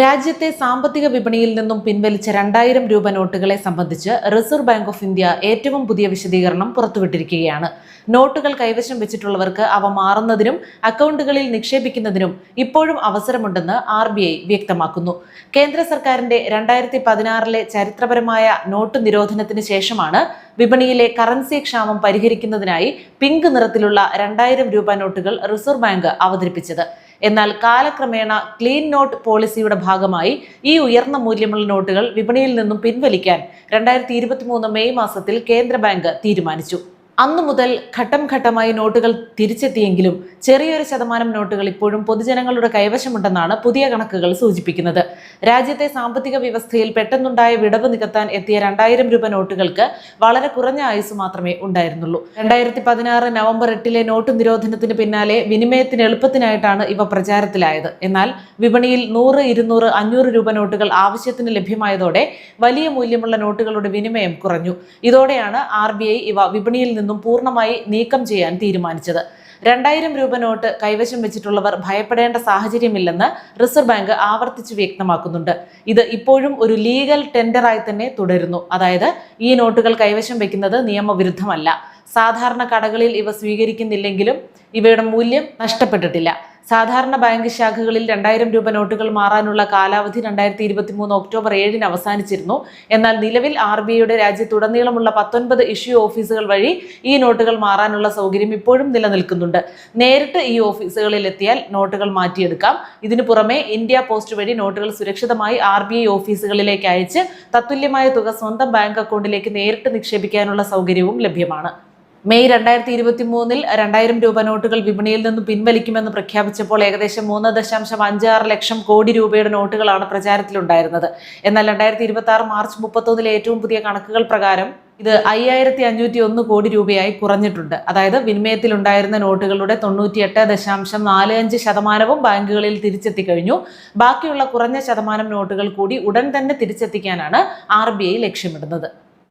രാജ്യത്തെ സാമ്പത്തിക വിപണിയിൽ നിന്നും പിൻവലിച്ച 2000 രൂപ നോട്ടുകളെ സംബന്ധിച്ച് റിസർവ് ബാങ്ക് ഓഫ് ഇന്ത്യ ഏറ്റവും പുതിയ വിശദീകരണം പുറത്തുവിട്ടിരിക്കുകയാണ്. നോട്ടുകൾ കൈവശം വെച്ചിട്ടുള്ളവർക്ക് അവ മാറുന്നതിനും അക്കൗണ്ടുകളിൽ നിക്ഷേപിക്കുന്നതിനും ഇപ്പോഴും അവസരമുണ്ടെന്ന് RBI വ്യക്തമാക്കുന്നു. കേന്ദ്ര സർക്കാരിന്റെ 2016 ചരിത്രപരമായ നോട്ട് നിരോധനത്തിന് ശേഷമാണ് വിപണിയിലെ കറൻസി ക്ഷാമം പരിഹരിക്കുന്നതിനായി പിങ്ക് നിറത്തിലുള്ള 2000 രൂപ നോട്ടുകൾ റിസർവ് ബാങ്ക് അവതരിപ്പിച്ചത്. എന്നാൽ കാലക്രമേണ ക്ലീൻ നോട്ട് പോളിസിയുടെ ഭാഗമായി ഈ ഉയർന്ന മൂല്യമുള്ള നോട്ടുകൾ വിപണിയിൽ നിന്നും പിൻവലിക്കാൻ 2023 മെയ് മാസത്തിൽ കേന്ദ്ര ബാങ്ക് തീരുമാനിച്ചു. അന്നു മുതൽ ഘട്ടം ഘട്ടമായി നോട്ടുകൾ തിരിച്ചെത്തിയെങ്കിലും ചെറിയൊരു ശതമാനം നോട്ടുകൾ ഇപ്പോഴും പൊതുജനങ്ങളുടെ കൈവശമുണ്ടെന്നാണ് പുതിയ കണക്കുകൾ സൂചിപ്പിക്കുന്നത്. രാജ്യത്തെ സാമ്പത്തിക വ്യവസ്ഥയിൽ പെട്ടെന്നുണ്ടായ വിടവ് നികത്താൻ എത്തിയ 2000 രൂപ നോട്ടുകൾക്ക് വളരെ കുറഞ്ഞ ആയുസ് മാത്രമേ ഉണ്ടായിരുന്നുള്ളൂ. 2016 നവംബർ 8 നോട്ട് നിരോധനത്തിന് പിന്നാലെ വിനിമയത്തിന് എളുപ്പത്തിനായിട്ടാണ് ഇവ പ്രചാരത്തിലായത്. എന്നാൽ വിപണിയിൽ 100, 200, 500 രൂപ നോട്ടുകൾ ആവശ്യത്തിന് ലഭ്യമായതോടെ വലിയ മൂല്യമുള്ള നോട്ടുകളുടെ വിനിമയം കുറഞ്ഞു. ഇതോടെയാണ് RBI ഇവ വിപണിയിൽ നിന്നും പൂർണ്ണമായി നീക്കം ചെയ്യാൻ തീരുമാനിച്ചത്. 2000 രൂപ നോട്ട് കൈവശം വെച്ചിട്ടുള്ളവർ ഭയപ്പെടേണ്ട സാഹചര്യമില്ലെന്ന് റിസർവ് ബാങ്ക് ആവർത്തിച്ച് വ്യക്തമാക്കുന്നുണ്ട്. ഇത് ഇപ്പോഴും ഒരു ലീഗൽ ടെൻഡറായി തന്നെ തുടരുന്നു. അതായത് ഈ നോട്ടുകൾ കൈവശം വെക്കുന്നത് നിയമവിരുദ്ധമല്ല. സാധാരണ കടകളിൽ ഇവ സ്വീകരിക്കുന്നില്ലെങ്കിലും ഇവയുടെ മൂല്യം നഷ്ടപ്പെട്ടിട്ടില്ല. സാധാരണ ബാങ്ക് ശാഖകളിൽ 2000 രൂപ നോട്ടുകൾ മാറാനുള്ള കാലാവധി 2023 ഒക്ടോബർ 7 അവസാനിച്ചിരുന്നു. എന്നാൽ നിലവിൽ RBIയുടെ രാജ്യത്തുടനീളമുള്ള 19 ഇഷ്യൂ ഓഫീസുകൾ വഴി ഈ നോട്ടുകൾ മാറാനുള്ള സൗകര്യം ഇപ്പോഴും നിലനിൽക്കുന്നുണ്ട്. നേരിട്ട് ഈ ഓഫീസുകളിൽ എത്തിയാൽ നോട്ടുകൾ മാറ്റിയെടുക്കാം. ഇതിനു പുറമെ ഇന്ത്യ പോസ്റ്റ് വഴി നോട്ടുകൾ സുരക്ഷിതമായി RBI ഓഫീസുകളിലേക്ക് അയച്ച് തത്തുല്യമായ തുക സ്വന്തം ബാങ്ക് അക്കൗണ്ടിലേക്ക് നേരിട്ട് നിക്ഷേപിക്കാനുള്ള സൗകര്യവും ലഭ്യമാണ്. മെയ് 2023 2000 രൂപ നോട്ടുകൾ വിപണിയിൽ നിന്ന് പിൻവലിക്കുമെന്ന് പ്രഖ്യാപിച്ചപ്പോൾ ഏകദേശം 3.56 ലക്ഷം കോടി രൂപയുടെ നോട്ടുകളാണ് പ്രചാരത്തിലുണ്ടായിരുന്നത്. എന്നാൽ 2026 മാർച്ച് 31 ഏറ്റവും പുതിയ കണക്കുകൾ പ്രകാരം ഇത് 5501 കോടി രൂപയായി കുറഞ്ഞിട്ടുണ്ട്. അതായത് വിനിമയത്തിലുണ്ടായിരുന്ന നോട്ടുകളുടെ 98.45% ബാങ്കുകളിൽ തിരിച്ചെത്തി കഴിഞ്ഞു. ബാക്കിയുള്ള കുറഞ്ഞ ശതമാനം നോട്ടുകൾ കൂടി ഉടൻ തന്നെ തിരിച്ചെത്തിക്കാനാണ് RBI ലക്ഷ്യമിടുന്നത്.